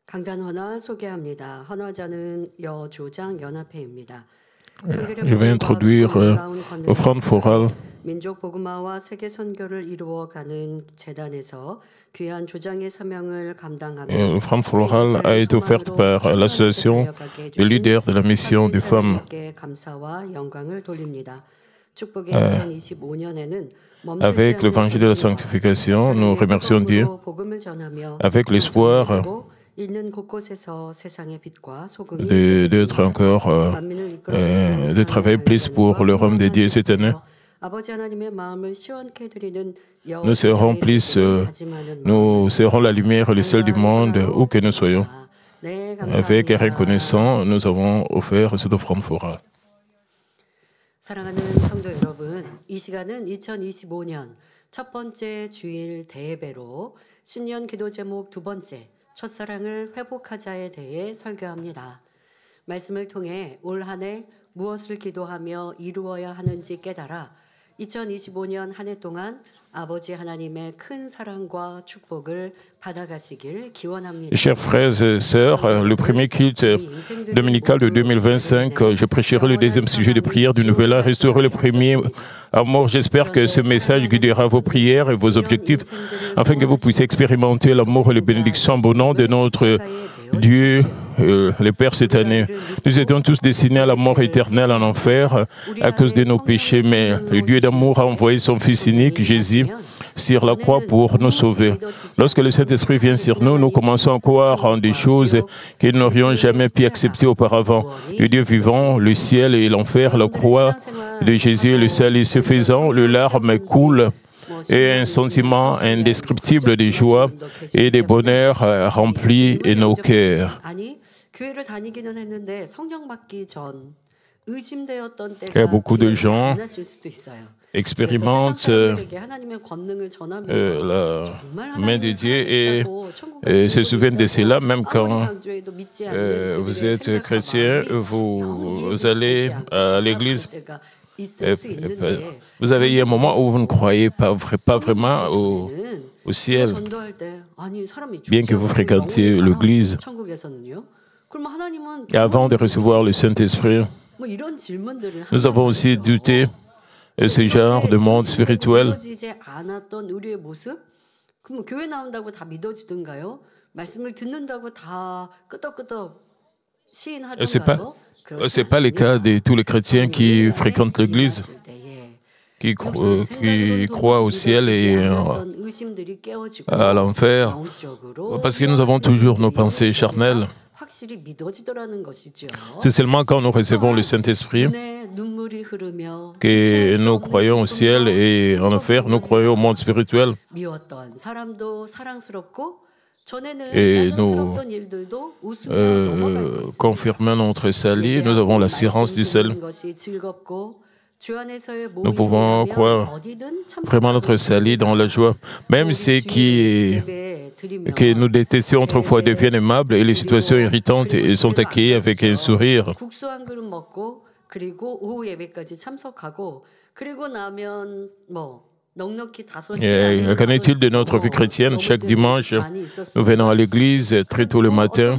강단 헌화 소개합니다. 헌화자는 여조장 연합회입니다. Je vais introduire l'offrande florale. 민족 복음화와 세계 선교를 이루어가는 재단에서 귀한 조장의 사명을 감당하며 L'offrande florale a été offerte par l'association des leaders de la mission des femmes. 감사와 영광을 돌립니다. 축복의 2025년에는 Avec l'évangile de la sanctification, nous remercions Dieu. Avec l'espoir d'être encore, de travailler plus pour le royaume de Dieu cette année. Nous serons la lumière et le sel du monde où que nous soyons. Avec et reconnaissant, nous avons offert cette offrande florale. 사랑하는 성도 여러분, 이 시간은 2025년 첫 번째 주일 대예배로 신년 기도 제목 두 번째 첫사랑을 회복하자에 대해 설교합니다. 말씀을 통해 올 한 해 무엇을 기도하며 이루어야 하는지 깨달아 2025년 한 해 동안 아버지 하나님의 큰 사랑과 축복을 받아가시길 기원합니다. Chers frères et sœurs, le premier culte dominical de 2025, je prêcherai le deuxième sujet de prière du nouvel an, restaurer le premier amour. J'espère que ce message guidera vos prières et vos objectifs, afin que vous puissiez expérimenter l'amour et les bénédictions au nom de notre Dieu, le Père, cette année. Nous étions tous destinés à la mort éternelle en enfer à cause de nos péchés, mais le Dieu d'amour a envoyé son Fils unique, Jésus, sur la croix pour nous sauver. Lorsque le Saint-Esprit vient sur nous, nous commençons à croire en des choses que nous n'aurions jamais pu accepter auparavant. Le Dieu vivant, le ciel et l'enfer, la croix de Jésus, le salut. Ce faisant, le larme coule et un sentiment indescriptible de joie et de bonheur remplit nos cœurs. Il y a beaucoup de gens expérimentent la main de Dieu et se souviennent de cela, même quand vous êtes chrétien, vous allez à l'église. Vous avez eu un moment où vous ne croyez pas vraiment au ciel, bien que vous fréquentiez l'église. Et avant de recevoir le Saint-Esprit, nous avons aussi douté de ce genre de monde spirituel. Ce n'est pas le cas de tous les chrétiens qui fréquentent l'Église, qui croient au ciel et à l'enfer, parce que nous avons toujours nos pensées charnelles. C'est seulement quand nous recevons le Saint-Esprit que nous croyons au ciel et en enfer, nous croyons au monde spirituel. Et nous confirmons notre salut, nous avons l'assurance du salut. Nous pouvons croire vraiment notre salut dans la joie. Même ceux que nous détestions autrefois deviennent aimables et les situations irritantes sont accueillies avec un sourire. Qu'en est-il de notre vie chrétienne? Chaque dimanche, nous venons à l'église très tôt le matin.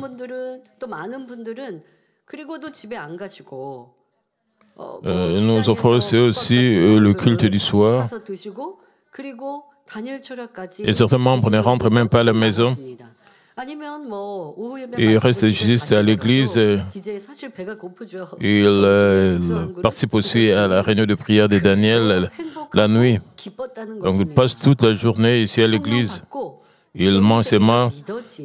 Nous offrons aussi le culte du soir. Et certains membres ne rentrent même pas à la maison. Ils restent juste à l'église. Ils participent aussi à la réunion de prière de Daniel la nuit. Donc ils passent toute la journée ici à l'église. Ils mangent seulement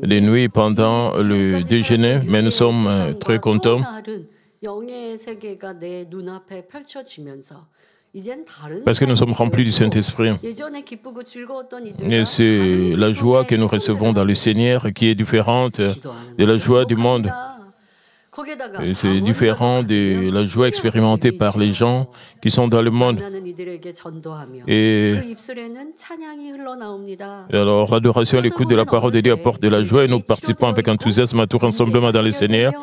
les nuits pendant le déjeuner, mais nous sommes très contents. Parce que nous sommes remplis du Saint-Esprit. Et c'est la joie que nous recevons dans le Seigneur qui est différente de la joie du monde. Et c'est différent de la joie expérimentée par les gens qui sont dans le monde. Et alors, l'adoration et l'écoute de la parole de Dieu apportent de la joie et nous participons avec enthousiasme à tout rassemblement dans le Seigneur.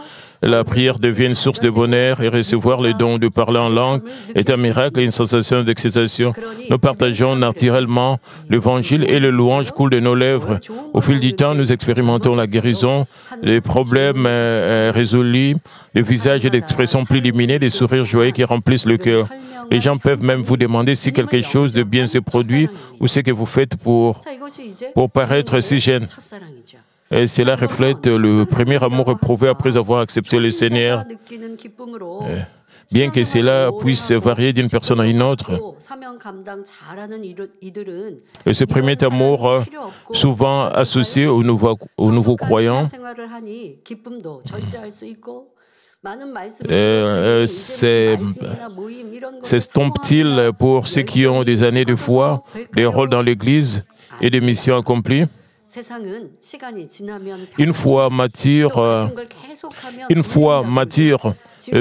la prière devient une source de bonheur et recevoir le don de parler en langue est un miracle et une sensation d'excitation. Nous partageons naturellement l'Évangile et le louange coule de nos lèvres. Au fil du temps, nous expérimentons la guérison, les problèmes résolus, le visage et l'expression plus illuminée, des sourires joyeux qui remplissent le cœur. Les gens peuvent même vous demander si quelque chose de bien se produit ou ce que vous faites pour paraître si jeune. Et cela reflète le premier amour éprouvé après avoir accepté le Seigneur. Bien que cela puisse varier d'une personne à une autre. Et ce premier amour, souvent associé aux nouveaux croyants, s'estompe-t-il pour ceux qui ont des années de foi, des rôles dans l'Église et des missions accomplies? Une foi mature,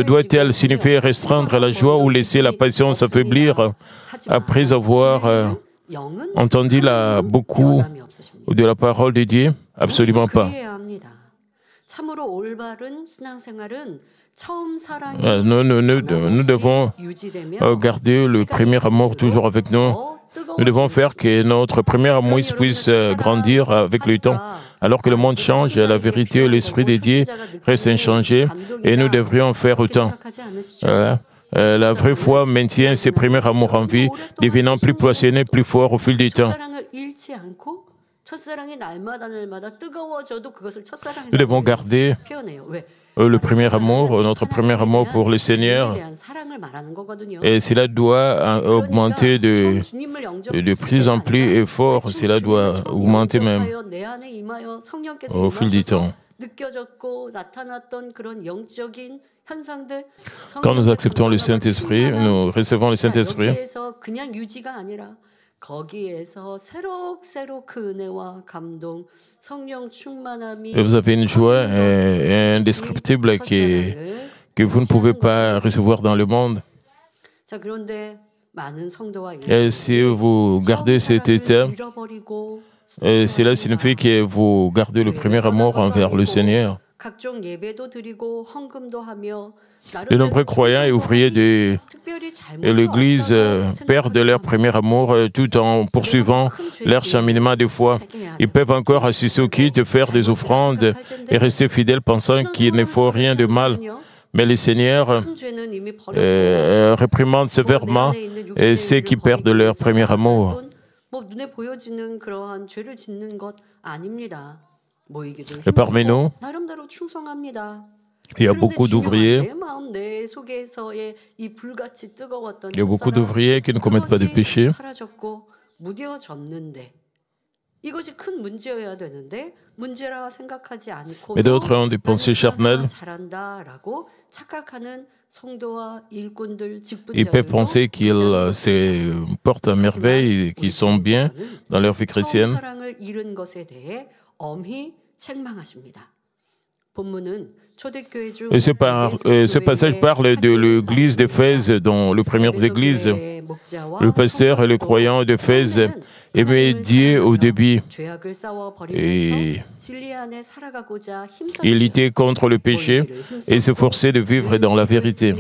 doit-elle signifier restreindre la joie ou laisser la patience affaiblir après avoir entendu beaucoup de la parole de Dieu? Absolument pas. Nous devons garder le premier amour toujours avec nous. Nous devons faire que notre premier amour puisse grandir avec le temps. Alors que le monde change, la vérité et l'esprit de Dieu restent inchangés et nous devrions faire autant. La vraie foi maintient ses premiers amours en vie, devenant plus passionné, plus fort au fil du temps. Nous devons garder le premier amour, notre premier amour pour le Seigneur, et cela doit augmenter de plus en plus et fort, cela doit augmenter même au fil du temps. Quand nous acceptons le Saint-Esprit, nous recevons le Saint-Esprit, et vous avez une joie indescriptible que vous ne pouvez pas recevoir dans le monde. Et si vous gardez cet état, cela signifie que vous gardez le premier amour envers le Seigneur. De nombreux croyants et ouvriers de l'Église perdent leur premier amour tout en poursuivant leur cheminement de foi. Ils peuvent encore assister au culte, faire des offrandes et rester fidèles pensant qu'il ne faut rien de mal. Mais le Seigneur réprimande sévèrement ceux qui perdent leur premier amour. Et parmi nous, il y a beaucoup d'ouvriers. Il y a beaucoup d'ouvriers qui ne commettent pas de péché. Mais d'autres ont des pensées charnelles. Ils peuvent penser qu'ils se portent à merveille, qu'ils sont bien dans leur vie chrétienne. Et ce passage parle de l'église d'Éphèse, dont les premières églises, le pasteur et le croyant d'Éphèse aimaient Dieu au début. Et il luttait contre le péché et s'efforçait de vivre dans la vérité.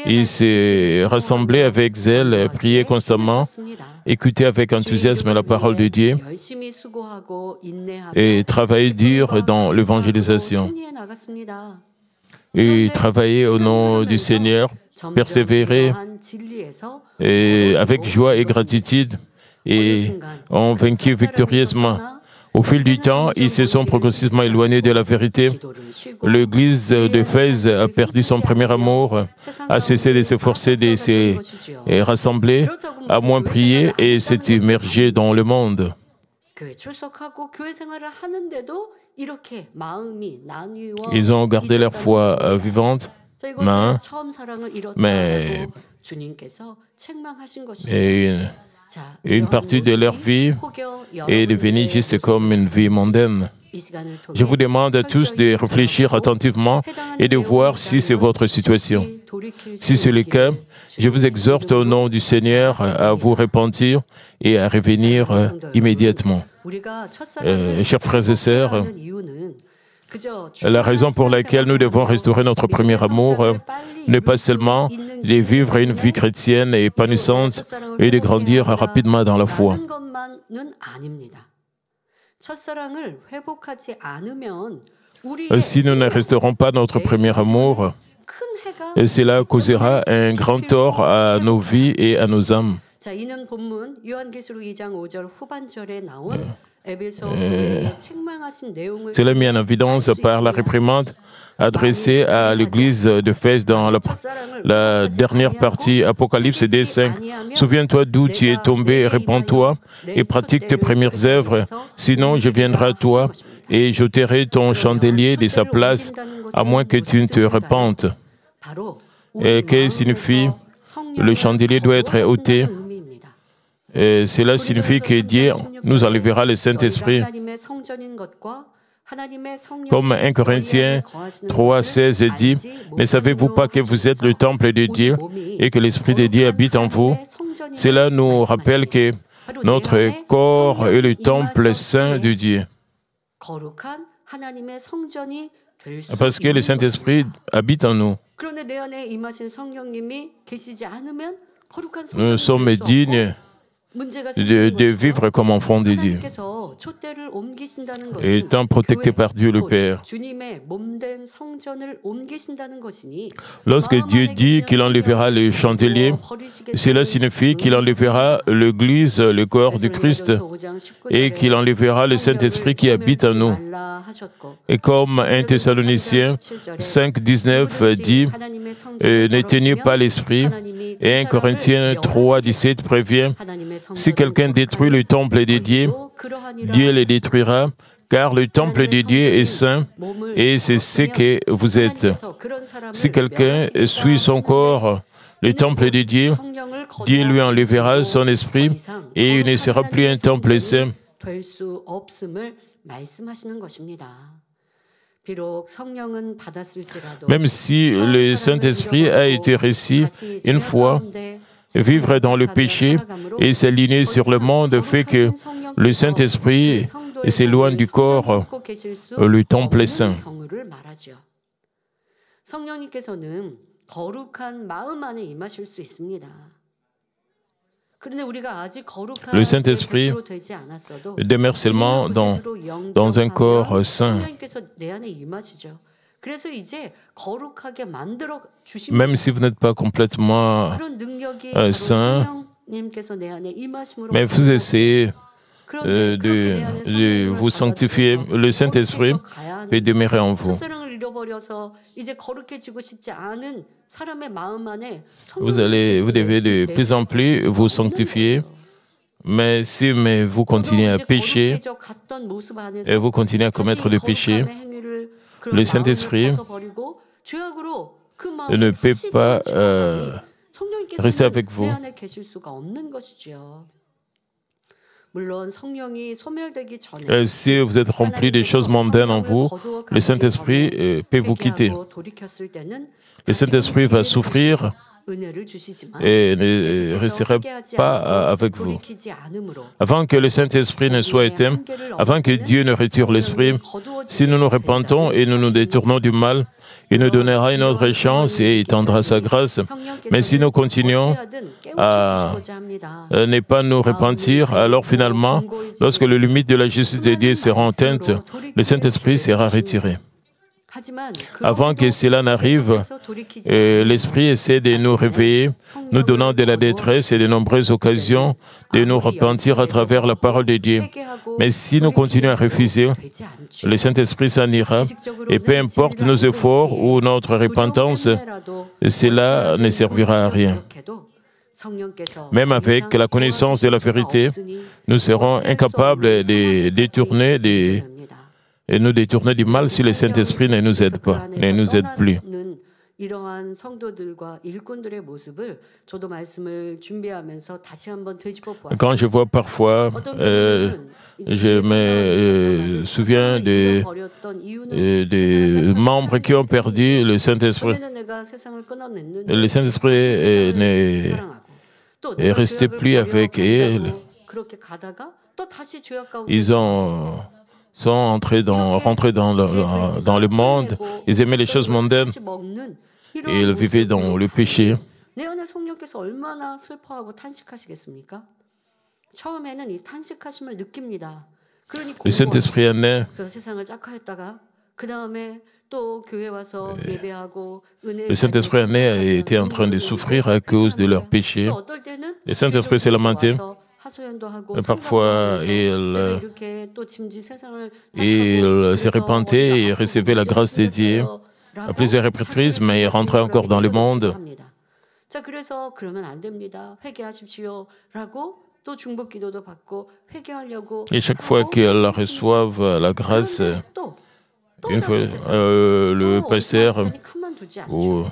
Il s'est rassemblé avec zèle, priait constamment, écoutait avec enthousiasme la parole de Dieu et travaillait dur dans l'évangélisation. Et travaillait au nom du Seigneur, persévérait et avec joie et gratitude et ont vaincu victorieusement. Au fil du temps, ils se sont progressivement éloignés de la vérité. L'église d'Éphèse a perdu son premier amour, a cessé de s'efforcer de se rassembler, a moins prié et s'est immergé dans le monde. Ils ont gardé leur foi vivante, mais une partie de leur vie est devenue juste comme une vie mondaine. Je vous demande à tous de réfléchir attentivement et de voir si c'est votre situation. Si c'est le cas, je vous exhorte au nom du Seigneur à vous repentir et à revenir immédiatement. Chers frères et sœurs, La raison pour laquelle nous devons restaurer notre premier amour n'est pas seulement de vivre une vie chrétienne et épanouissante et de grandir rapidement dans la foi. Si nous ne restaurons pas notre premier amour, cela causera un grand tort à nos vies et à nos âmes. Cela est mis en évidence par la réprimande adressée à l'église d'Éphèse dans la dernière partie, Apocalypse 2:5. Souviens-toi d'où tu es tombé, répands-toi et pratique tes premières œuvres, sinon je viendrai à toi et j'ôterai ton chandelier de sa place, à moins que tu ne te repentes. Et que signifie le chandelier doit être ôté? Et cela signifie que Dieu nous enlèvera le Saint-Esprit. Comme 1 Corinthiens 3:16 dit, « Ne savez-vous pas que vous êtes le temple de Dieu et que l'Esprit de Dieu habite en vous ?» Cela nous rappelle que notre corps est le temple saint de Dieu. Parce que le Saint-Esprit habite en nous. Nous sommes dignes de vivre comme enfants de Dieu, étant protectés par Dieu le Père. Lorsque Dieu dit qu'il enlèvera le chandelier, cela signifie qu'il enlèvera l'Église, le corps du Christ, et qu'il enlèvera le Saint-Esprit qui habite en nous. Et comme 1 Thessaloniciens 5:19 dit, « N'éteignez pas l'Esprit », et 1 Corinthiens 3:17 prévient, « Si quelqu'un détruit le temple de Dieu, Dieu le détruira, car le temple de Dieu est saint, et c'est ce que vous êtes. Si quelqu'un suit son corps, le temple de Dieu, Dieu lui enlèvera son esprit, et il ne sera plus un temple saint. » Même si le Saint-Esprit a été reçu une fois, vivre dans le péché et s'aligner sur le monde fait que le Saint-Esprit s'éloigne du corps, le temple saint. Le Saint-Esprit demeure seulement dans un corps saint. Même si vous n'êtes pas complètement saint, mais vous essayez de vous sanctifier, le Saint-Esprit peut demeurer en vous. Vous devez de plus en plus vous sanctifier, mais si vous continuez à pécher et vous continuez à commettre le péché, le Saint-Esprit ne peut pas rester avec vous. Si vous êtes rempli des choses mondaines en vous, le Saint-Esprit peut vous quitter. Le Saint-Esprit va souffrir et ne restera pas avec vous. Avant que le Saint-Esprit ne soit éteint, avant que Dieu ne retire l'Esprit, si nous nous repentons et nous nous détournons du mal, il nous donnera une autre chance et il tendra sa grâce. Mais si nous continuons à ne pas nous repentir, alors finalement, lorsque les limites de la justice de Dieu seront atteintes, le Saint-Esprit sera retiré. Avant que cela n'arrive, l'Esprit essaie de nous réveiller, nous donnant de la détresse et de nombreuses occasions de nous repentir à travers la parole de Dieu. Mais si nous continuons à refuser, le Saint-Esprit s'en ira, et peu importe nos efforts ou notre repentance, cela ne servira à rien. Même avec la connaissance de la vérité, nous serons incapables de détourner et nous détourner du mal si le Saint-Esprit ne nous aide pas, ne nous aide plus. Quand je vois parfois, je me souviens des membres qui ont perdu le Saint-Esprit. Le Saint-Esprit n'est resté plus avec eux. Ils ont rentrés dans le monde, ils aimaient les choses mondaines et ils vivaient dans le péché. 내 안에 성령께서 얼마나 슬퍼하고 탄식하시겠습니까? 처음에는 이 탄식하심을 느낍니다. 그러니 Le Saint-Esprit est né. 그래서 세상을 짝하였다가 그 다음에 또 교회 와서 예배하고 은혜. Le Saint-Esprit est né et était en train de souffrir à cause de leur péché. Le Saint-Esprit s'est lamenté. Parfois, il s'est repenté et recevait la grâce de Dieu à plusieurs reprises, mais il rentrait encore dans le monde. 자, 그래서 그러면 안 됩니다. 회개하십시오라고 또 중보 기도도 받고 회개하려고. Et chaque fois qu'ils reçoivent la grâce, une fois le pasteur ou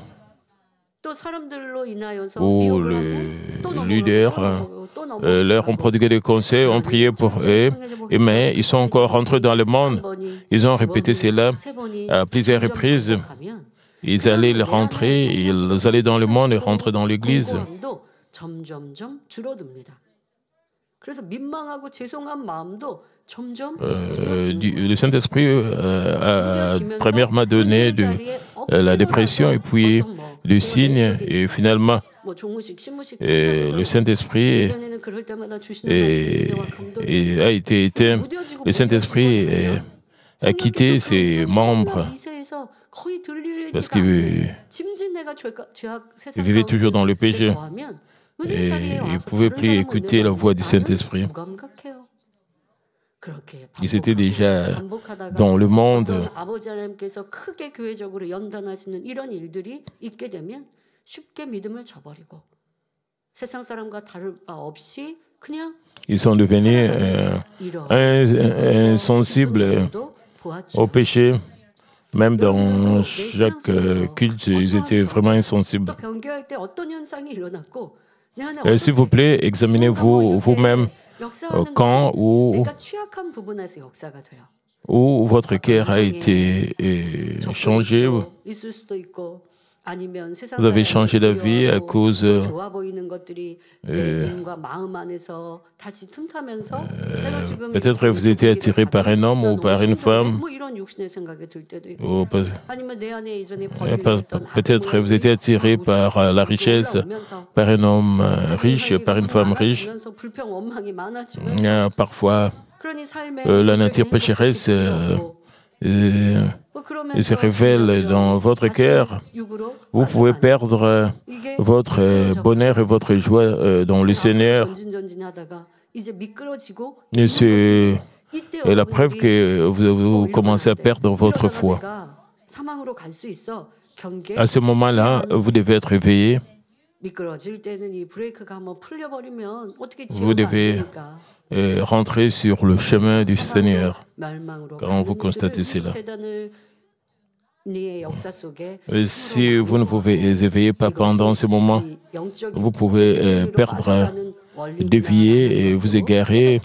le leader leur ont prodigué des conseils, ont prié pour eux, mais ils sont encore rentrés dans le monde. Ils ont répété cela à plusieurs reprises. Ils allaient rentrer, ils allaient dans le monde et rentrer dans l'église. Le Saint-Esprit a premièrement donné de la dépression et puis des signes et finalement le Saint-Esprit a été éteint. Le Saint-Esprit a quitté ses membres parce qu'il vivait toujours dans le péché et il ne pouvait plus écouter la voix du Saint-Esprit. Ils étaient déjà dans le monde. Ils sont devenus insensibles au péché. Même dans chaque culte, ils étaient vraiment insensibles. S'il vous plaît, examinez-vous vous-même quand ou votre cœur a été changé. Vous avez changé d'avis à cause peut-être vous étiez attiré par un homme ou par une femme. Peut-être vous étiez attiré par la richesse, par un homme riche, par une femme riche. Parfois, la nature pécheresse se révèle dans votre cœur. Vous pouvez perdre votre bonheur et votre joie dans le Seigneur. Et c'est la preuve que vous commencez à perdre votre foi. À ce moment-là, vous devez être éveillé. Vous devez rentrer sur le chemin du Seigneur quand vous constatez cela. Si vous ne vous éveillez pas pendant ce moment, vous pouvez perdre, dévier, et vous égarer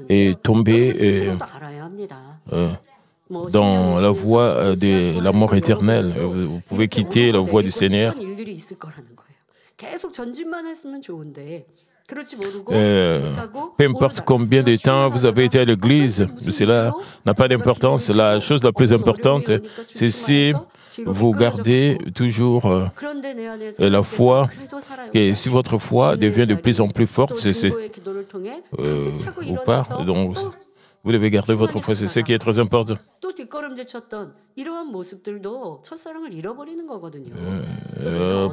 et tomber dans la voie de la mort éternelle. Vous pouvez quitter la voie du Seigneur. Peu importe combien de temps vous avez été à l'église, cela n'a pas d'importance. La chose la plus importante, c'est si vous gardez toujours la foi, et si votre foi devient de plus en plus forte, ou pas, donc vous devez garder votre foi, c'est ce qui est très important.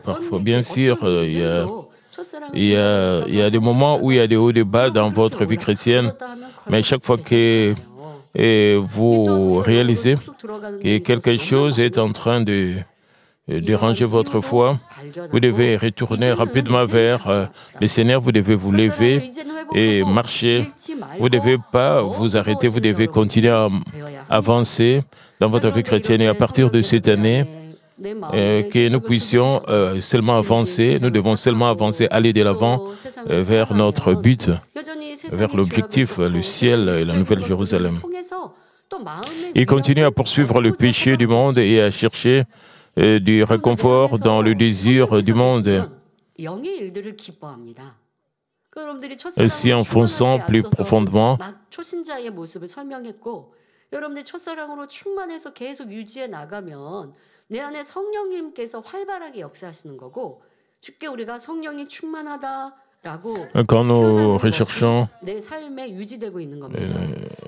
Parfois, bien sûr, il y a des moments où il y a des hauts et des bas dans votre vie chrétienne, mais chaque fois que vous réalisez que quelque chose est en train de déranger votre foi, vous devez retourner rapidement vers le Seigneur, vous devez vous lever et marcher. Vous ne devez pas vous arrêter, vous devez continuer à avancer dans votre vie chrétienne. Et à partir de cette année, que nous puissions seulement avancer, nous devons seulement avancer, aller de l'avant vers notre but, vers l'objectif, le ciel et la Nouvelle Jérusalem. Il continue à poursuivre le péché du monde et à chercher du réconfort dans le désir du monde. S'y enfonçant plus profondément, 여러분들 첫사랑으로 충만해서 계속 유지해 나가면 내 안에 성령님께서 활발하게 역사하시는 거고 쉽게 우리가 성령이 충만하다라고 Quand nous 표현하는 것이 recherchons, 내 삶에 유지되고 있는 겁니다.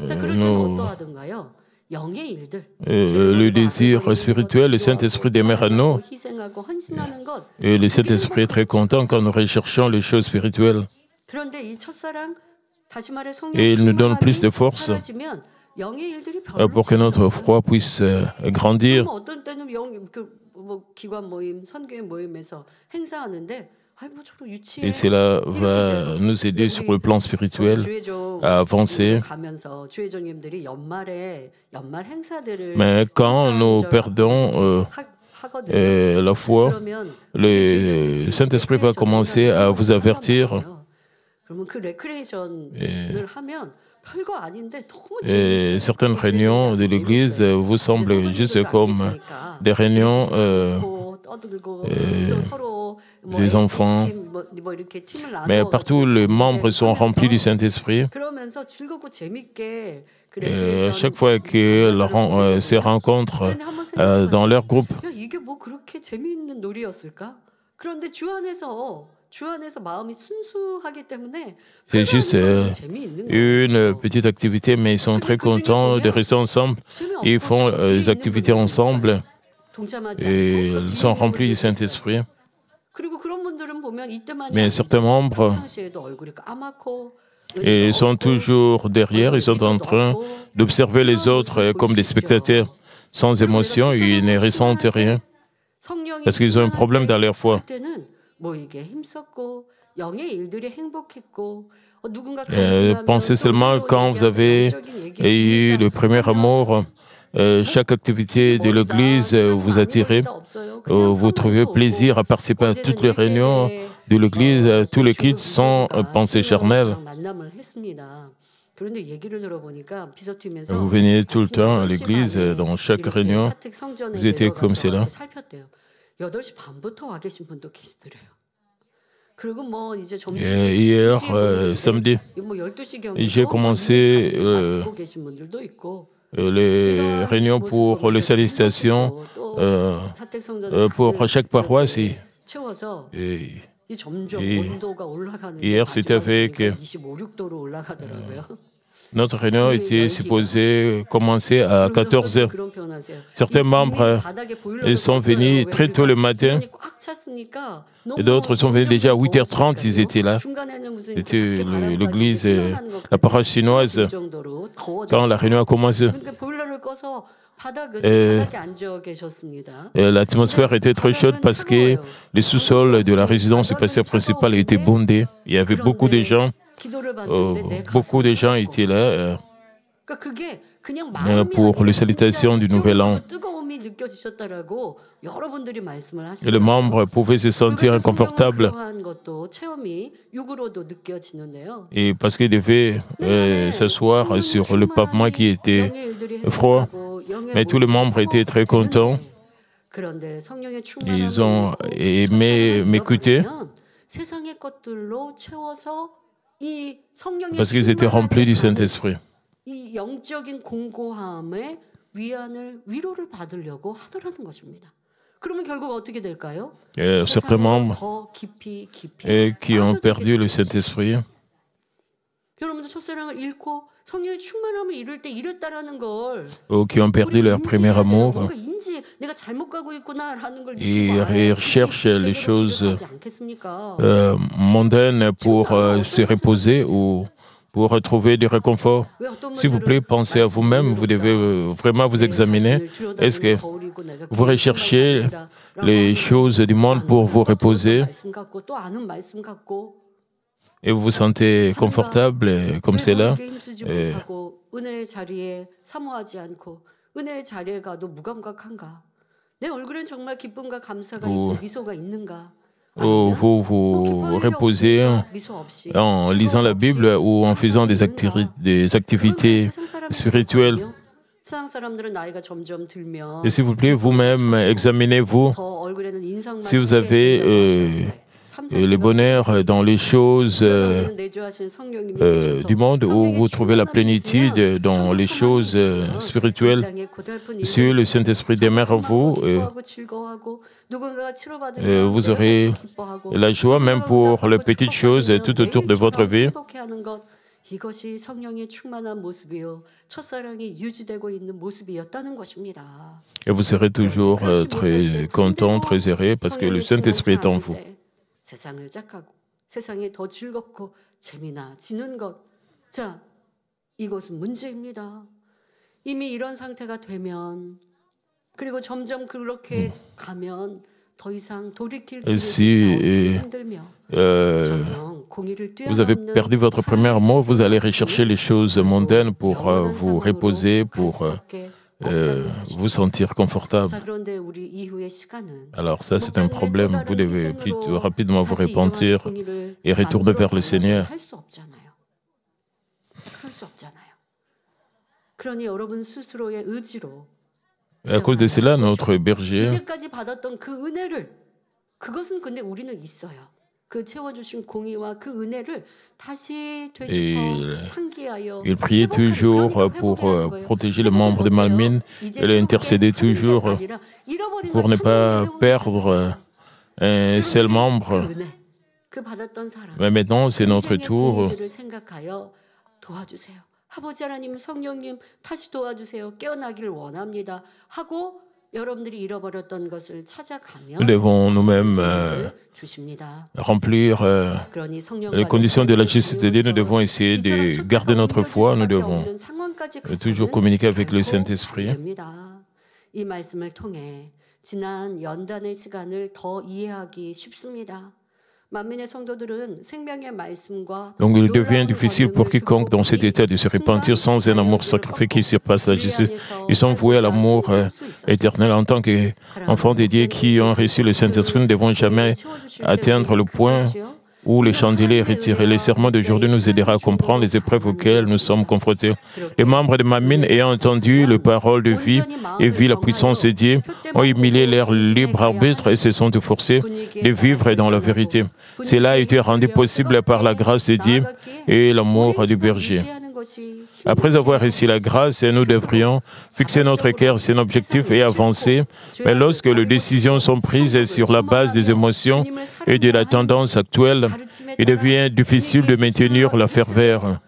자, 그럴 때는 어떠하든가요? 영의 일들, le désir spirituel, le Saint-Esprit demeure à nous. 희생하고 헌신하는 것. Et le Saint-Esprit est très content quand nous recherchons les choses spirituelles. 그런데 이 첫사랑 다시 말해 성령 Et il nous donne plus de 충만함이 force 사라지면 영의 일들이 별로 pour que notre foi puisse grandir. 어떤 때는 뭐 기관 모임, 선교회 모임에서 행사하는데 뭐 저로 유치해. Et cela va nous aider sur le plan spirituel à avancer. 가면서 주회장님들이 연말 행사들을 Mais quand nous perdons la foi, le Saint-Esprit va commencer à vous avertir. 그러면 그 레크레이션을 하면 별거 아닌데 너무 Et certaines réunions de l'Église vous semblent juste comme des réunions des enfants. Mais partout, les membres sont remplis du Saint-Esprit. Et chaque fois qu'ils se rencontrent dans leur groupe, 이게 뭐 그렇게 재미있는 놀이였을까? 그런데 주 안에서 마음이 순수하기 때문에 c'est juste une petite activité, mais ils sont très contents de rester ensemble. Ils font des activités ensemble et ils sont remplis du Saint-Esprit. Mais certains membres ils sont toujours derrière, ils sont en train d'observer les autres comme des spectateurs sans émotion, ils ne ressentent rien parce qu'ils ont un problème dans leur foi. Pensez seulement quand vous avez eu le premier amour, chaque activité de l'Église vous attirait, vous trouvez plaisir à participer à toutes les réunions de l'Église, tous les kids sans pensée charnelle. Vous veniez tout le temps à l'Église, dans chaque réunion, vous étiez comme cela. Et hier, samedi, j'ai commencé les réunions pour les salutations pour chaque paroisse. Et hier, c'était avec... Notre réunion était supposée commencer à 14 h. Certains membres sont venus très tôt le matin et d'autres sont venus déjà à 8h30, ils étaient là. C'était l'église, la paroisse chinoise, quand la réunion a commencé. L'atmosphère était très chaude parce que le sous-sol de la résidence du pasteur principal était bondé. Il y avait beaucoup de gens. Beaucoup de gens étaient là pour les salutations du Nouvel An. Et les membres pouvaient se sentir inconfortables et parce qu'ils devaient s'asseoir sur le pavement qui était froid. Mais tous les membres étaient très contents. Ils ont aimé m'écouter parce qu'ils étaient remplis du Saint-Esprit. Et certains membres qui ont perdu le Saint-Esprit ou qui ont perdu leur premier amour, ils cherchent les choses mondaines pour se reposer ou pour retrouver du réconfort. S'il vous plaît, pensez à vous-même, vous devez vraiment vous examiner. Est-ce que vous recherchez les choses du monde pour vous reposer et vous vous sentez confortable comme c'est là? Ou vous vous reposez en lisant la Bible ou en faisant des activités spirituelles. Et s'il vous plaît, vous-même, examinez-vous si vous avez le bonheur dans les choses du monde, où vous trouvez la plénitude dans les choses spirituelles. Si le Saint-Esprit demeure en vous, vous aurez la joie même pour les petites choses tout autour de votre vie. 이것이 성령의 충만한 모습이요 첫사랑이 유지되고 있는 모습이었다는 것입니다. Et vous serez toujours très content, très heureux parce que le Saint-Esprit est en vous. 세상을 짝하고 세상이 더 즐겁고 재미나지는 것. 자, 이것은 문제입니다. 이미 이런 상태가 되면 그리고 점점 그렇게 가면 더 이상 돌이킬 길이 힘들며 vous avez perdu votre premier amour, vous allez rechercher les choses mondaines pour vous reposer, pour vous sentir confortable. Alors ça, c'est un problème. Vous devez plutôt rapidement vous repentir et retourner vers le Seigneur. Et à cause de cela, notre berger, il priait toujours pour protéger les membres de Malmine. Il intercédait toujours pour ne pas perdre un seul membre. Mais maintenant, c'est notre tour. 아버지 하나님, 성령님 다시 도와주세요. 깨어나길 원합니다. 하고 여러분들이 잃어버렸던 것을 찾아가면 nous devons nous-mêmes remplir les conditions de la justice de Dieu. Nous devons essayer de garder notre foi. Nous devons toujours communiquer avec le Saint-Esprit. 이 말씀을 통해 지난 연단의 시간을 더 이해하기 쉽습니다. Donc il devient difficile pour quiconque dans cet état de se repentir sans un amour sacrifié qui surpasse la justice. Ils sont voués à l'amour éternel. En tant qu'enfants de Dieu qui ont reçu le Saint-Esprit, nous ne devons jamais atteindre le point où le chandelier est retiré. Le sermon d'aujourd'hui nous aidera à comprendre les épreuves auxquelles nous sommes confrontés. Les membres de Malmine, ayant entendu les paroles de vie et vu la puissance de Dieu, ont humilié leur libre arbitre et se sont efforcés de vivre dans la vérité. Cela a été rendu possible par la grâce de Dieu et l'amour du berger. Après avoir reçu la grâce, nous devrions fixer notre cœur sur un objectif et avancer. Mais lorsque les décisions sont prises sur la base des émotions et de la tendance actuelle, il devient difficile de maintenir la ferveur.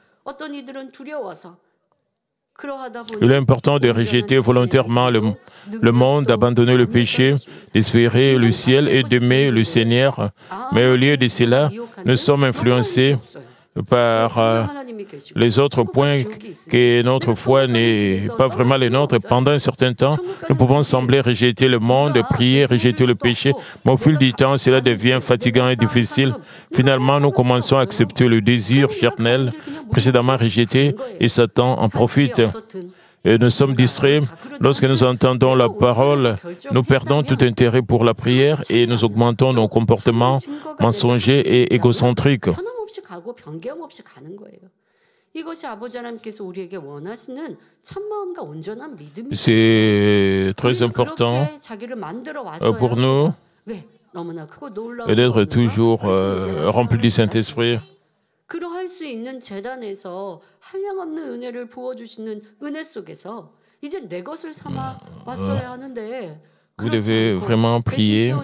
Il est important de rejeter volontairement le monde, d'abandonner le péché, d'espérer le ciel et d'aimer le Seigneur. Mais au lieu de cela, nous sommes influencés par les autres points que notre foi n'est pas vraiment les nôtres. Pendant un certain temps, nous pouvons sembler rejeter le monde, prier, rejeter le péché, mais au fil du temps, cela devient fatigant et difficile. Finalement, nous commençons à accepter le désir charnel précédemment rejeté et Satan en profite. Et nous sommes distraits. Lorsque nous entendons la parole, nous perdons tout intérêt pour la prière et nous augmentons nos comportements mensongers et égocentriques. C'est très important pour nous d'être toujours remplis du Saint-Esprit. 그러할 수 있는 제단에서 한량없는 은혜를 부어주시는 은혜 속에서 이제 내 것을 삼아 왔어야 하는데 Vous devez vraiment prier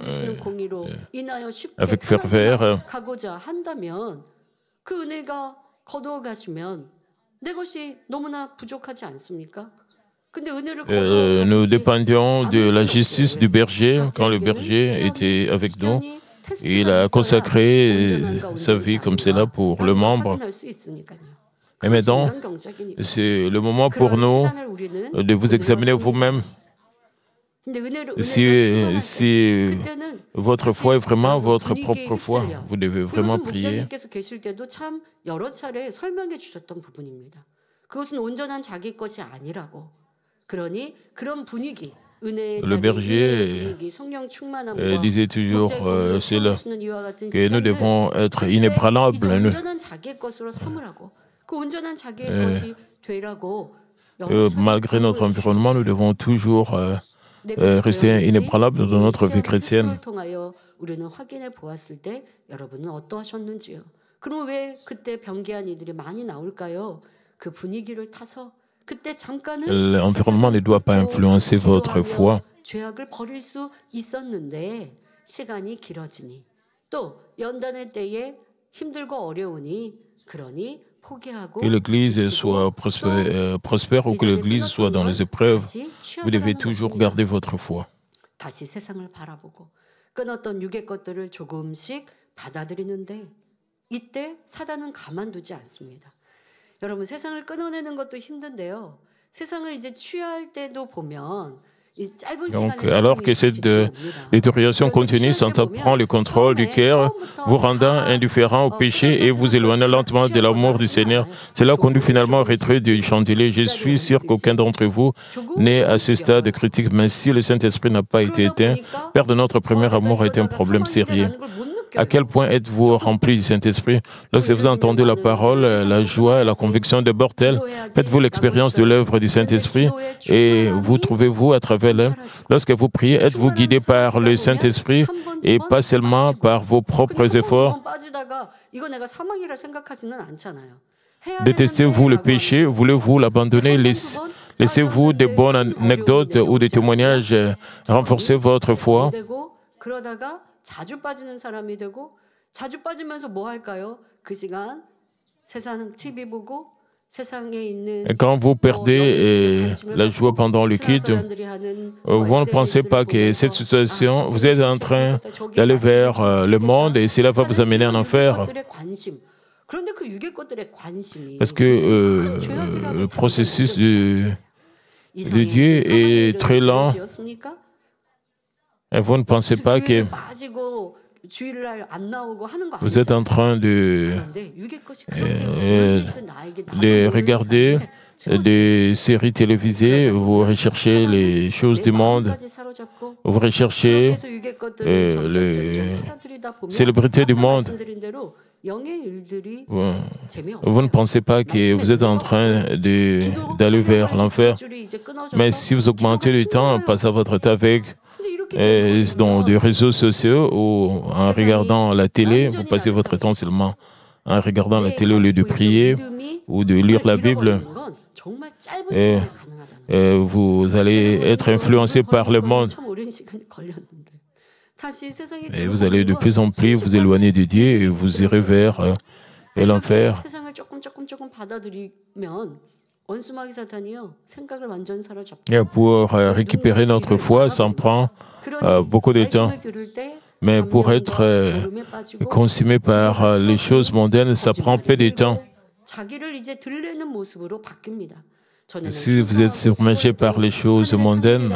avec ferveur. 가고자 한다면 그 은혜가 거두어 가시면 내 것이 너무나 부족하지 않습니까? Nous dépendions de la justice du berger quand le berger était avec nous. Il a consacré sa vie comme cela pour le membre. Et maintenant, c'est le moment pour nous de vous examiner vous-même. Si votre foi est vraiment votre propre foi, vous devez vraiment prier. Le berger disait toujours cela, que nous devons être inébranlables. Malgré notre environnement, nous devons toujours rester inébranlable dans notre vie chrétienne. 통하여 우리는 확인해 보았을 때 여러분은 어떠하셨는지요? 그럼 왜 그때 변개한 이들이 많이 나올까요? 그 분위기를 타서 그때 잠깐은 L'environnement ne doit pas influencer votre foi. 죄악을 버릴 수 있었는데 시간이 길어지니 또 연단의 때에 힘들고 어려우니 그러니 포기하고 Que l'Église soit prospère ou que l'Église soit dans les épreuves, vous devez toujours garder votre foi. 다시 세상을 바라보고 끊었던 육의 것들을 조금씩 받아들이는데 이때 사단은 가만두지 않습니다. 여러분 세상을 끊어내는 것도 힘든데요. 세상을 이제 취할 때도 보면 Donc, alors que cette détérioration continue, Satan prend le contrôle du cœur, vous rendant indifférent au péché et vous éloignant lentement de l'amour du Seigneur. Cela conduit finalement au retrait du chandelier. Je suis sûr qu'aucun d'entre vous n'est à ce stade de critique, mais si le Saint-Esprit n'a pas été éteint, perdre notre premier amour est un problème sérieux. À quel point êtes-vous rempli du Saint-Esprit? Lorsque vous entendez la parole, la joie, la conviction déborde telle, faites-vous l'expérience de l'œuvre du Saint-Esprit et vous trouvez-vous à travers elle. Lorsque vous priez, êtes-vous guidé par le Saint-Esprit et pas seulement par vos propres efforts? Détestez-vous le péché? Voulez-vous l'abandonner? Laissez-vous des bonnes anecdotes ou des témoignages renforcer votre foi? 자주 빠지는 사람이 되고 자주 빠지면서 뭐 할까요? 그 시간 세상 TV 보고 세상에 있는 Quand vous perdez la joie pendant le culte, vous ne pensez pas que cette situation, vous êtes en train d'aller vers le monde et cela va vous amener en enfer. Parce que le processus de Dieu est très lent. Et vous ne pensez pas que vous êtes en train de regarder des séries télévisées, vous recherchez les choses du monde, vous recherchez les célébrités du monde. Vous ne pensez pas que vous êtes en train d'aller vers l'enfer. Mais si vous augmentez le temps, passez votre temps avec dans des réseaux sociaux ou en regardant la télé, vous passez votre temps seulement en regardant la télé au lieu de prier ou de lire la Bible. Et vous allez être influencé par le monde. Et vous allez de plus en plus vous éloigner de Dieu et vous irez vers l'enfer. Et pour récupérer notre foi, ça prend beaucoup de temps. Mais pour être consumé par les choses mondaines, ça prend peu de temps. Si vous êtes submergé par les choses mondaines,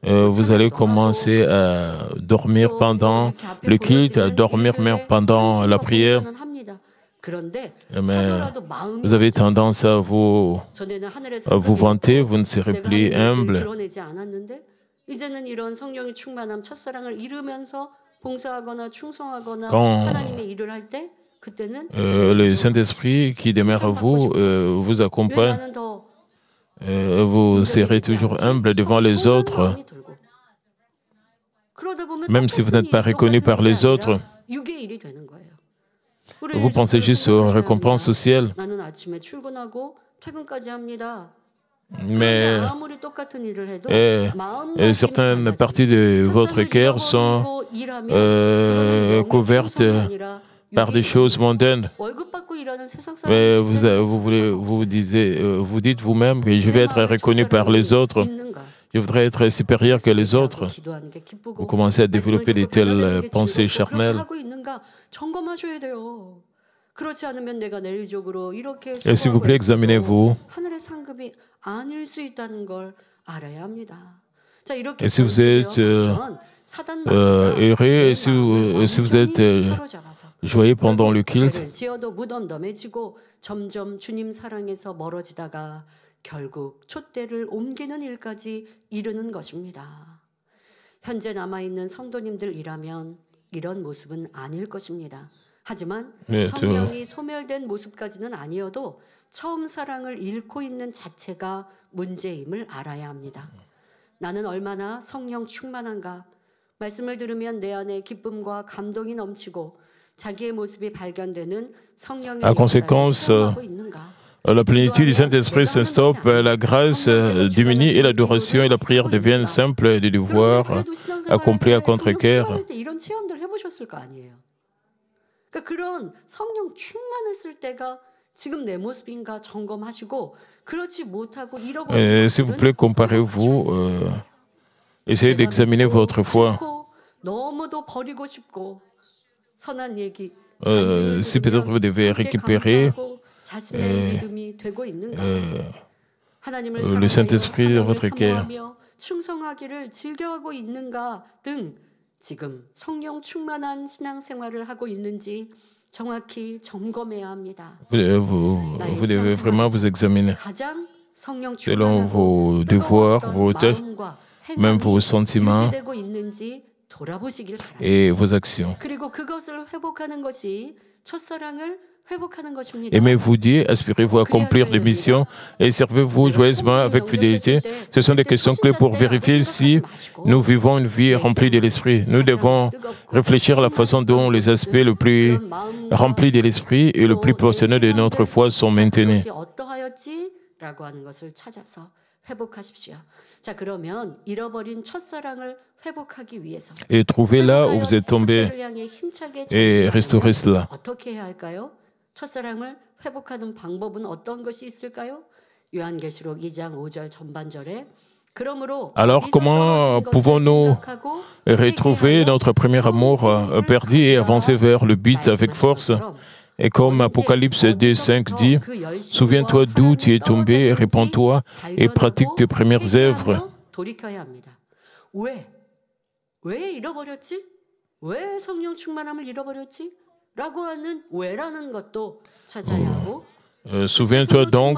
vous allez commencer à dormir pendant le culte, à dormir même pendant la prière. Mais vous avez tendance à vous vanter, vous ne serez plus humble. Quand le Saint-Esprit qui demeure en vous vous accompagne, vous serez toujours humble devant les autres, même si vous n'êtes pas reconnu par les autres. Vous pensez juste aux récompenses au ciel. Mais certaines parties de votre cœur sont couvertes par des choses mondaines. Mais vous dites vous-même que je vais être reconnu par les autres. Je voudrais être supérieur que les autres. Vous commencez à développer de telles pensées charnelles. Et s'il vous plaît, examinez-vous. Et si vous êtes heureux, et si vous êtes joyeux pendant le culte, 결국 촛대를 옮기는 일까지 이르는 것입니다. 현재 남아있는 성도님들이라면 이런 모습은 아닐 것입니다. 하지만 성경이 소멸된 모습까지는 아니어도 처음 사랑을 잃고 있는 자체가 문제임을 알아야 합니다. 나는 얼마나 성령 충만한가. 말씀을 들으면 내 안에 기쁨과 감동이 넘치고 자기의 모습이 발견되는 성령의 역사를 체험하고 있는가. La plénitude du Saint-Esprit s'instoppe, la grâce diminue et l'adoration et la prière deviennent simples et des devoirs accomplis à contre-cœur. 이런 체험들 해보셨을 거 아니에요. 그러니까 그런 성령 충만했을 때가 지금 내 모습인가 점검하시고 그렇지 못하고 잃어버린 S'il vous plaît, comparez-vous, essayez d'examiner votre foi. 너무도 버리고 싶고 선한 얘기 Si peut-être vous devez récupérer le Saint-Esprit de votre cœur. 충성하기를 즐겨하고 있는가 등 지금 성령 충만한 신앙생활을 하고 있는지 정확히 점검해야 합니다. Vous devez vraiment vous examiner 가장 성령 selon vos devoirs, vos tâches, même vos sentiments 유지되고 있는지 돌아보시길 바랍니다. et vos actions. 그리고 그것을 회복하는 것이 첫사랑을 회복하는 것입니다. Aimez-vous Dieu, aspirez-vous à accomplir les missions et servez-vous joyeusement avec fidélité. Ce sont des questions clés pour vérifier si nous vivons une vie remplie de l'Esprit. Nous devons réfléchir à la façon dont les aspects le plus remplis de l'Esprit et le plus passionnés de notre foi sont maintenus. 라고 하는 것을 찾아서 회복하십시오. 자, 그러면 잃어버린 첫사랑을 회복하기 위해서 Et trouvez là où vous êtes tombé et restaurez cela. 어떻게 해야 할까요? 첫사랑을 회복하는 방법은 어떤 것이 있을까요? 요한계시록 2장 5절 전반절에 Alors, comment pouvons-nous retrouver notre premier amour perdu et avancer vers le but avec force? Et comme Apocalypse 2:5 dit, souviens-toi d'où tu es tombé, répands-toi et pratique tes premières œuvres. 왜 잃어버렸지? 왜 성령 충만함을 잃어버렸지? 라고 하는 왜라는 것도 찾아야 하고 Souviens-toi donc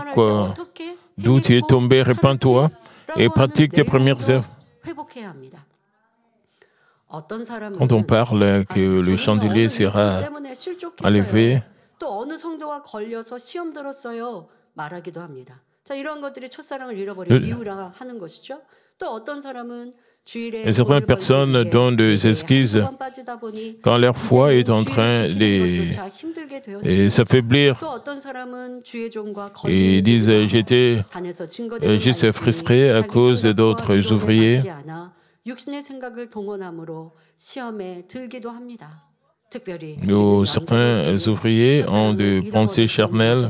d'où tu es tombé, répands-toi et pratique tes premières œuvres. 회복해야 합니다. Quand on parle que le chandelier sera enlevé, 또 어느 성도가 걸려서 시험 들었어요 말하기도 합니다. 자, 이런 것들이 첫사랑을 잃어버린 이유라 하는 것이죠. 또 어떤 사람은 et certaines personnes donnent des excuses quand leur foi est en train de s'affaiblir. Ils disent « j'étais juste frustré à cause d'autres ouvriers ». Ou certains ouvriers ont des pensées charnelles.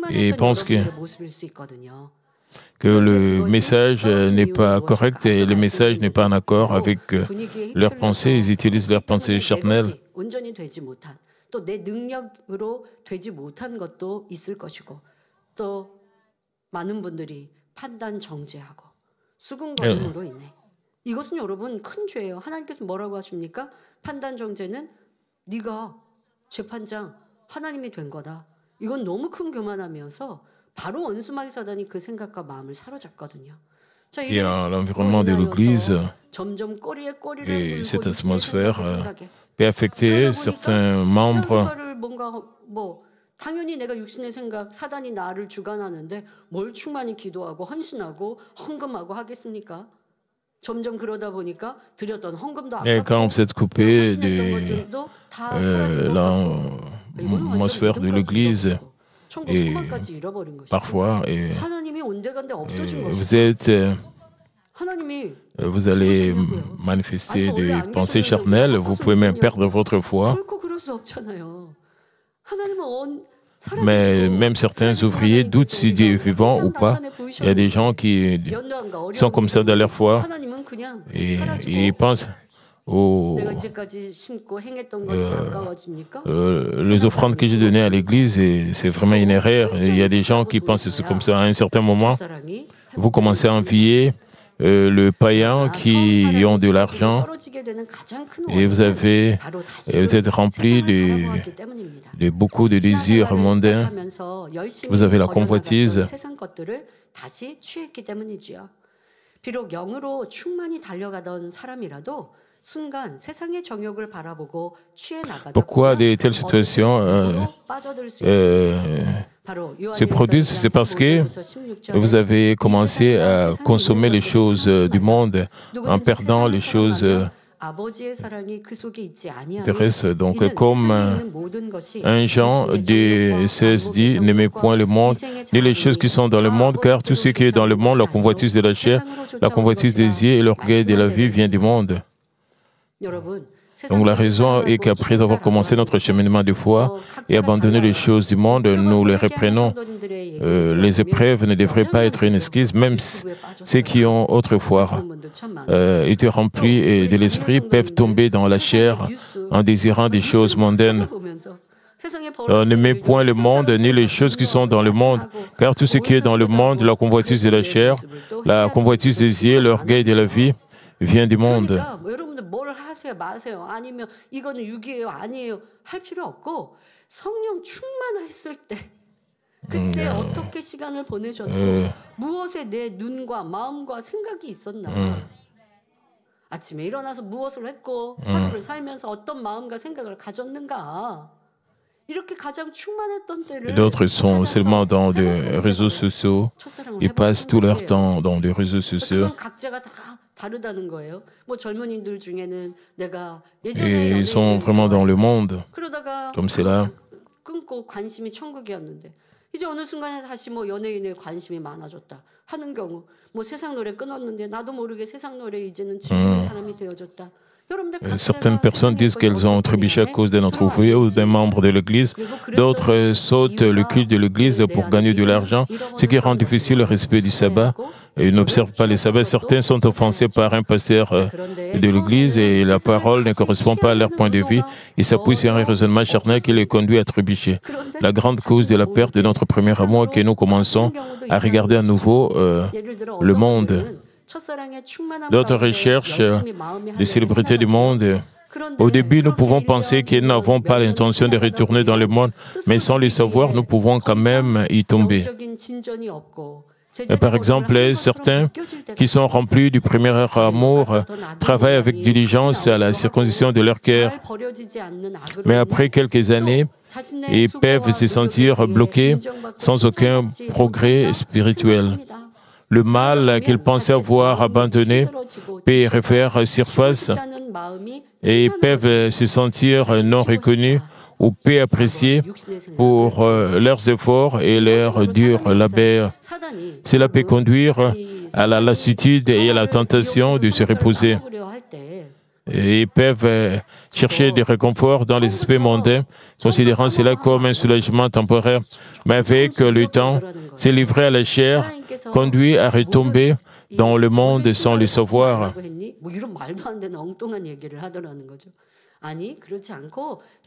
Et pensent que le message n'est pas correct et le message n'est pas en accord avec leurs pensées. Ils utilisent leurs pensées charnelles. 또 내 능력으로 되지 못한 것도 있을 것이고 또 많은 분들이 판단 정죄하고 수긍거림으로 인해 이것은 여러분 큰 죄예요. 하나님께서 뭐라고 하십니까? 판단 정죄는 네가 재판장 하나님이 된 거다. 이건 너무 큰 교만함이어서 바로 원수마귀 사단이 그 생각과 마음을 사로잡거든요. 자, Et l'environnement de l'Église 점점 꼬리에 꼬리를 et cette atmosphère peut affecter certains membres. 당연히 내가 육신의 생각, 사단이 나를 주관하는데 뭘 충만히 기도하고 헌신하고 헌금하고 하겠습니까? 점점 그러다 보니까 드렸던 헌금도 Et quand vous êtes coupé de l'atmosphère de l'Église, et parfois, vous allez manifester des pensées charnelles, vous pouvez même perdre votre foi. Mais même certains ouvriers doutent si Dieu est vivant ou pas. Il y a des gens qui sont comme ça dans leur foi et ils pensent les offrandes que j'ai données à l'église, c'est vraiment une erreur. Il y a des gens qui pensent que c'est comme ça. À un certain moment, vous commencez à envier le païen qui ont de l'argent et vous êtes rempli de beaucoup de désirs mondains. Vous avez la convoitise. 비록 영으로 충만히 달려가던 사람이라도 순간 세상의 정욕을 바라보고 취해 나가다 Pourquoi de telles situations se produisent? C'est parce que vous avez commencé à consommer les choses du monde en perdant les choses terrestres. Donc, comme un Jean de 16 dit, n'aimez point le monde, ni les choses qui sont dans le monde, car tout ce qui est dans le monde, la convoitise de la chair, la convoitise des yeux et l'orgueil de la vie vient du monde. Donc la raison est qu'après avoir commencé notre cheminement de foi et abandonné les choses du monde, nous les reprenons. Les épreuves ne devraient pas être une excuse, même ceux qui ont autrefois été remplis de l'esprit peuvent tomber dans la chair en désirant des choses mondaines. N'aimez point le monde ni les choses qui sont dans le monde, car tout ce qui est dans le monde, la convoitise de la chair, la convoitise des yeux, l'orgueil de la vie, vient du monde. 여러분들 뭘 하세요 마세요 아니면 이거는 유기예요 아니에요 할 필요 없고 성령 충만했을 때 그때 어떻게 시간을 보내셔도 무엇에 내 눈과 마음과 생각이 있었나 아침에 일어나서 무엇을 했고 하루를 살면서 어떤 마음과 생각을 가졌는가 이렇게 가장 충만했던 때를 D'autres sont seulement dans des réseaux sociaux. Ils passent tout leur temps dans des réseaux sociaux. 각자가 다 다르다는 거예요. 뭐 젊은이들 중에는 내가 Et 예전에 ils sont vraiment dans le monde, 그러다가 comme c'est là. 끊고 관심이 천국이었는데 이제 어느 순간에 다시 뭐 연예인에 관심이 많아졌다 하는 경우 뭐 세상 노래 끊었는데 나도 모르게 세상 노래 이제는 즐기는 사람이 되어졌다. Certaines personnes disent qu'elles ont trébuché à cause d'un autre ouvrier ou d'un membre de l'Église. D'autres sautent le culte de l'Église pour gagner de l'argent, ce qui rend difficile le respect du sabbat. Et ils n'observent pas les sabbats. Certains sont offensés par un pasteur de l'Église et la parole ne correspond pas à leur point de vue. Ils s'appuient sur un raisonnement charnel qui les conduit à trébucher. La grande cause de la perte de notre premier amour est que nous commençons à regarder à nouveau le monde. D'autres recherches des célébrités du monde. Au début, nous pouvons penser que nous n'avons pas l'intention de retourner dans le monde, mais sans le savoir, nous pouvons quand même y tomber. Par exemple, certains qui sont remplis du premier amour travaillent avec diligence à la circoncision de leur cœur. Mais après quelques années, ils peuvent se sentir bloqués sans aucun progrès spirituel. Le mal qu'ils pensaient avoir abandonné peut refaire surface et ils peuvent se sentir non reconnus ou peu appréciés pour leurs efforts et leur dur labeur. Cela peut conduire à la lassitude et à la tentation de se reposer. Et ils peuvent chercher des réconforts dans les aspects mondains, considérant cela comme un soulagement temporaire. Mais avec le temps, se livrer à la chair conduit à retomber dans le monde sans le savoir.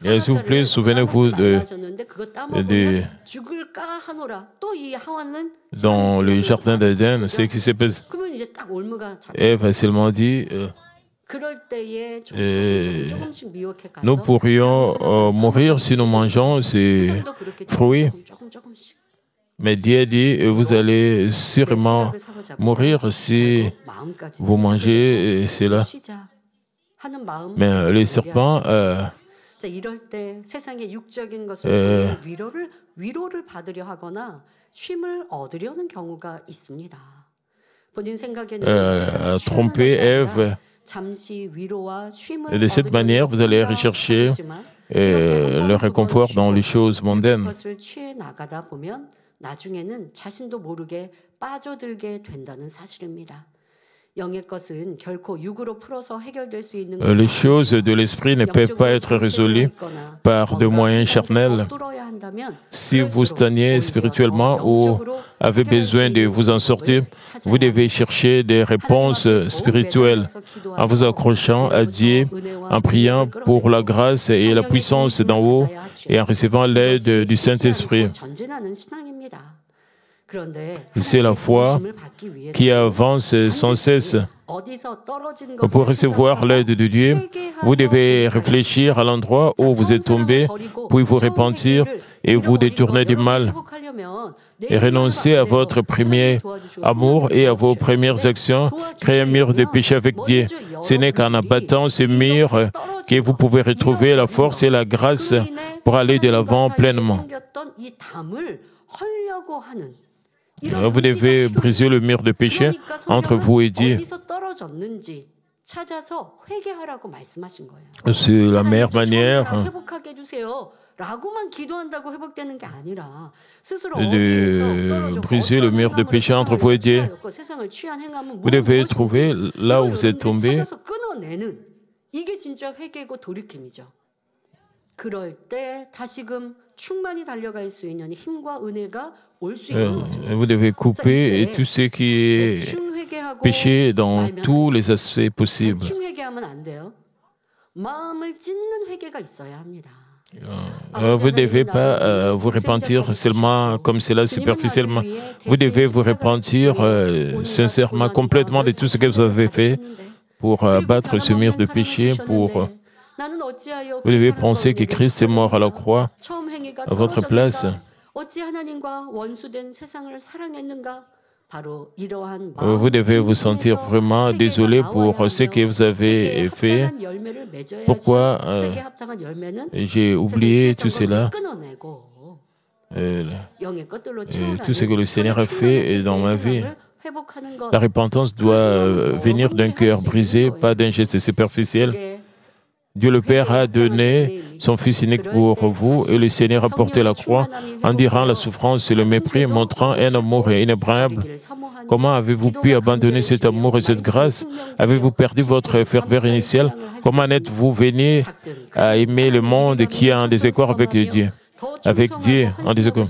Et s'il vous plaît, souvenez-vous dans le jardin d'Éden, ce qui s'est passé. Ève a seulement dit nous pourrions mourir si nous mangeons ces fruits. Mais Dieu dit, vous allez sûrement mourir si vous mangez cela. Mais le serpent a trompé Ève. Et de cette manière, vous allez rechercher le réconfort dans les choses mondaines. 나중에는 자신도 모르게 빠져들게 된다는 사실입니다. Les choses de l'esprit ne peuvent pas être résolues par des moyens charnels. Si vous stagnez spirituellement ou avez besoin de vous en sortir, vous devez chercher des réponses spirituelles en vous accrochant à Dieu, en priant pour la grâce et la puissance d'en haut et en recevant l'aide du Saint-Esprit. C'est la foi qui avance sans cesse. Pour recevoir l'aide de Dieu, vous devez réfléchir à l'endroit où vous êtes tombé, puis vous repentir et vous détourner du mal. et renoncez à votre premier amour et à vos premières actions. Créez un mur de péché avec Dieu. Ce n'est qu'en abattant ce mur que vous pouvez retrouver la force et la grâce pour aller de l'avant pleinement. Vous devez briser le mur de péché entre vous et Dieu. C'est la meilleure manière de briser le mur de péché entre vous et Dieu. Vous devez trouver là où vous êtes tombé. Vous devez couper tout ce qui est péché dans tous les aspects possibles. Vous ne devez pas vous repentir seulement comme cela, superficiellement. Vous devez vous repentir sincèrement, complètement de tout ce que vous avez fait pour abattre ce mur de péché, pour... Vous devez penser que Christ est mort à la croix à votre place. Vous devez vous sentir vraiment désolé pour ce que vous avez fait. Pourquoi j'ai oublié tout cela? Tout ce que le Seigneur a fait dans ma vie. La repentance doit venir d'un cœur brisé, pas d'un geste superficiel. Dieu le Père a donné son Fils unique pour vous et le Seigneur a porté la croix, endurant la souffrance et le mépris, montrant un amour inébranlable. Comment avez-vous pu abandonner cet amour et cette grâce? Avez-vous perdu votre ferveur initiale? Comment êtes-vous venu à aimer le monde qui est en désaccord avec Dieu? Avec Dieu, en désaccord.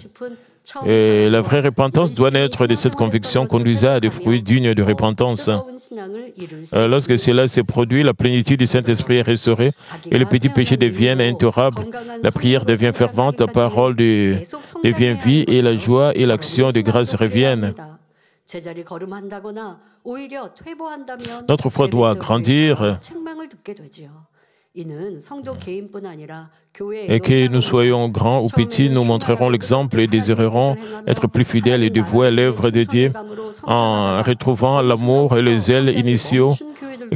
Et la vraie repentance doit naître de cette conviction conduisant à des fruits dignes de repentance. Lorsque cela s'est produit, la plénitude du Saint-Esprit est restaurée et les petits péchés deviennent intolérables. La prière devient fervente, la parole devient vie et la joie et l'action de grâce reviennent. Notre foi doit grandir. Et que nous soyons grands ou petits, nous montrerons l'exemple et désirerons être plus fidèles et dévoués à l'œuvre de Dieu en retrouvant l'amour et les zèles initiaux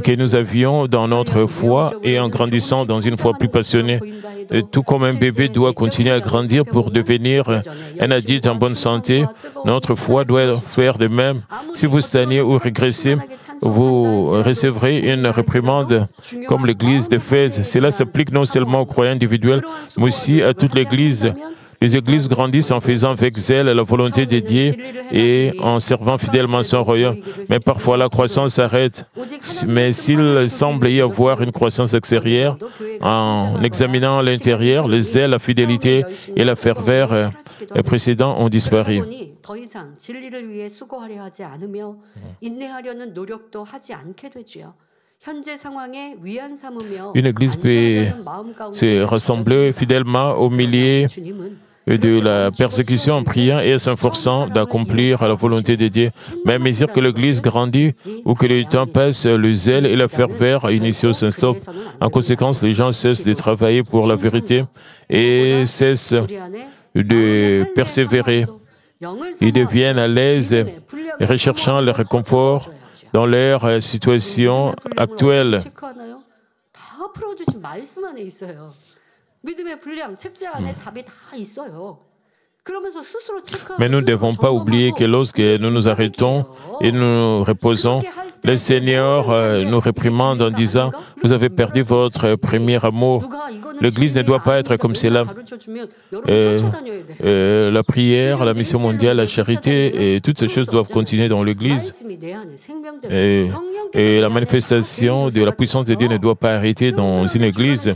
que nous avions dans notre foi et en grandissant dans une foi plus passionnée. Et tout comme un bébé doit continuer à grandir pour devenir un adulte en bonne santé, notre foi doit faire de même. Si vous stagnez ou régressez, vous recevrez une réprimande comme l'Église d'Éphèse. Cela s'applique non seulement aux croyants individuels, mais aussi à toute l'Église. Les églises grandissent en faisant avec zèle la volonté de Dieu et en servant fidèlement son royaume. Mais parfois la croissance s'arrête. Mais s'il semble y avoir une croissance extérieure, en examinant l'intérieur, le zèle, la fidélité et la ferveur précédents ont disparu. Une église peut se rassembler fidèlement au milieu de la persécution en priant et en s'efforçant d'accomplir la volonté de Dieu. Mais à mesure que l'Église grandit ou que le temps passe, le zèle et la ferveur initiaux s'instaurent. En conséquence, les gens cessent de travailler pour la vérité et cessent de persévérer. Ils deviennent à l'aise, recherchant le réconfort dans leur situation actuelle. Mais nous ne devons pas oublier que lorsque nous nous arrêtons et nous reposons, le Seigneur nous réprimande en disant « Vous avez perdu votre premier amour ». L'Église ne doit pas être comme cela. La prière, la mission mondiale, la charité, et toutes ces choses doivent continuer dans l'Église. Et la manifestation de la puissance de Dieu ne doit pas arrêter dans une Église.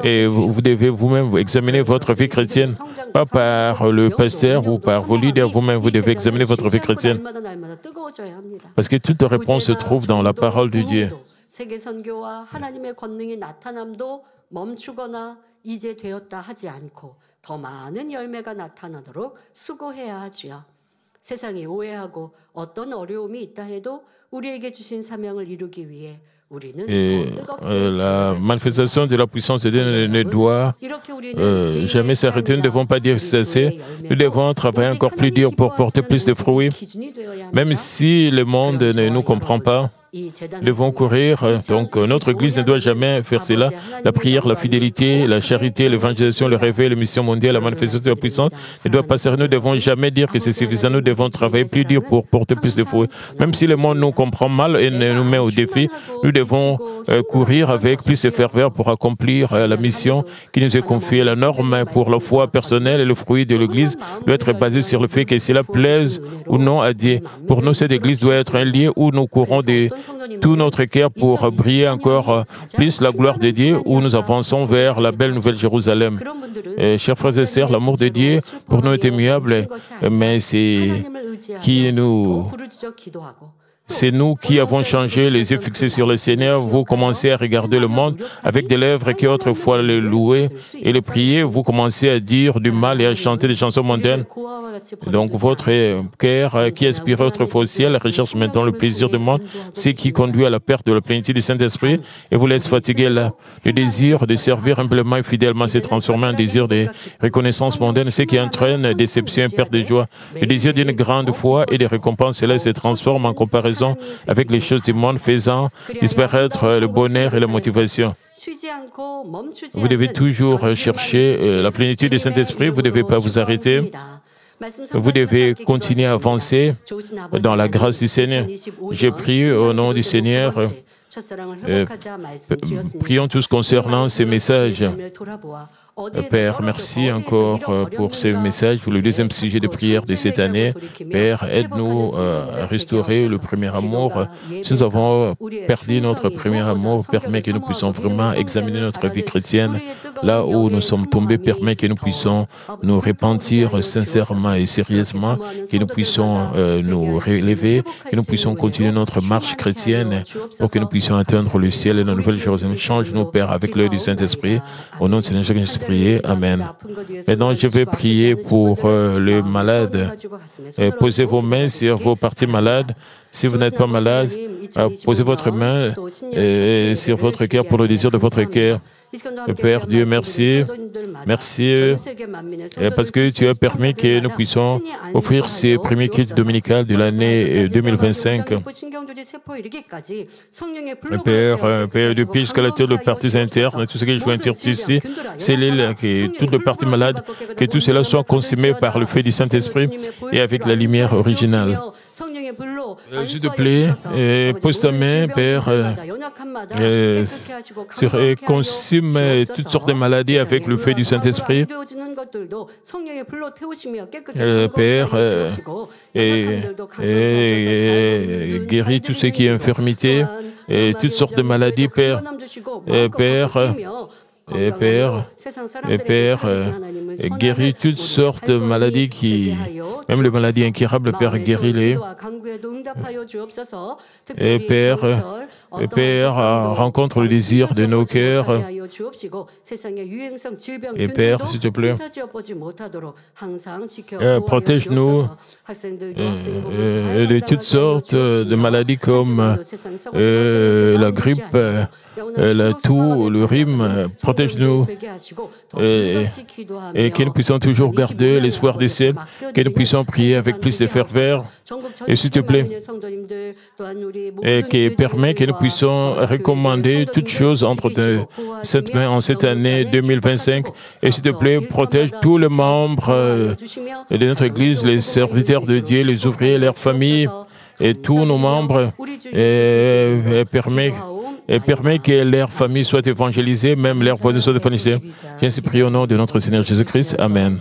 Et vous devez vous-même examiner votre vie chrétienne, pas par le pasteur ou par vos leaders, vous-même vous devez examiner votre vie chrétienne. Parce que toute réponse se trouve dans la parole de Dieu. Et la manifestation de la puissance de Dieu ne doit jamais s'arrêter. Nous ne devons pas dire cesser. Nous devons travailler encore plus dur pour porter plus de fruits. Même si le monde ne nous comprend pas, nous devons courir. Donc, notre Église ne doit jamais faire cela. La prière, la fidélité, la charité, l'évangélisation, le réveil, la mission mondiale, la manifestation de la puissance ne doit pas s'arrêter. Nous ne devons jamais dire que c'est suffisant. Nous devons travailler plus dur pour porter plus de fruits. Même si le monde nous comprend mal et nous met au défi, nous devons courir avec plus de ferveur pour accomplir la mission qui nous est confiée. La norme pour la foi personnelle et le fruit de l'Église doit être basée sur le fait que cela plaise ou non à Dieu. Pour nous, cette Église doit être un lieu où nous courons tout notre cœur pour briller encore plus la gloire de Dieu, où nous avançons vers la belle nouvelle Jérusalem. Chers frères et sœurs, l'amour de Dieu pour nous est immuable, mais c'est nous qui avons changé, les yeux fixés sur le Seigneur. Vous commencez à regarder le monde avec des lèvres qui autrefois le louaient et le priaient. Vous commencez à dire du mal et à chanter des chansons mondaines. Donc votre cœur qui aspirait autrefois au ciel recherche maintenant le plaisir du monde, ce qui conduit à la perte de la plénitude du Saint-Esprit et vous laisse fatiguer là. Le désir de servir humblement et fidèlement s'est transformé en désir de reconnaissance mondaine, ce qui entraîne déception et perte de joie. Le désir d'une grande foi et de récompenses, cela se transforme en comparaison avec les choses du monde, faisant disparaître le bonheur et la motivation. Vous devez toujours chercher la plénitude du Saint-Esprit, vous ne devez pas vous arrêter. Vous devez continuer à avancer dans la grâce du Seigneur. Je prie au nom du Seigneur. Prions tous concernant ces messages. Père, merci encore pour ces messages, pour le deuxième sujet de prière de cette année. Père, aide-nous à restaurer le premier amour. Si nous avons perdu notre premier amour, permets que nous puissions vraiment examiner notre vie chrétienne. Là où nous sommes tombés, permets que nous puissions nous repentir sincèrement et sérieusement, que nous puissions nous relever, que nous puissions continuer notre marche chrétienne pour que nous puissions atteindre le ciel et la nouvelle Jérusalem. Change-nous, Père, avec l'œil du Saint-Esprit. Au nom de Seigneur Jésus-Christ. Prier. Amen. Maintenant, je vais prier pour les malades. Posez vos mains sur vos parties malades. Si vous n'êtes pas malade, posez votre main sur votre cœur pour le désir de votre cœur. Père Dieu, merci. Merci parce que tu as permis que nous puissions offrir ces premiers cultes dominicaux de l'année 2025. Père, depuis jusqu'à la terre de parties internes, tout ce que je vois ici, c'est l'île, toutes les parties malades, que tout cela soit consommé par le feu du Saint-Esprit et avec la lumière originale. S'il te plaît, pose ta main, Père, consume toutes sortes de maladies avec le feu du Saint-Esprit. Père, guéris tout ce qui est infirmité et toutes sortes de maladies, Père. Père, guéris toutes sortes de maladies même les maladies incurables, Père, guéris-les. Père, rencontre le désir de nos cœurs. Et Père, s'il te plaît, protège-nous de toutes sortes de maladies comme la grippe, la toux, le rhume. Protège-nous et que nous puissions toujours garder l'espoir du ciel, que nous puissions prier avec plus de ferveur. Et s'il te plaît, et qui permet que nous puissions recommander toutes choses entre cette main en cette année 2025. Et s'il te plaît, protège tous les membres de notre Église, les serviteurs de Dieu, les ouvriers, leurs familles et tous nos membres, et permet que leurs familles soient évangélisées, même leurs voisins soient évangélisés. J'ainsi prie au nom de notre Seigneur Jésus-Christ. Amen.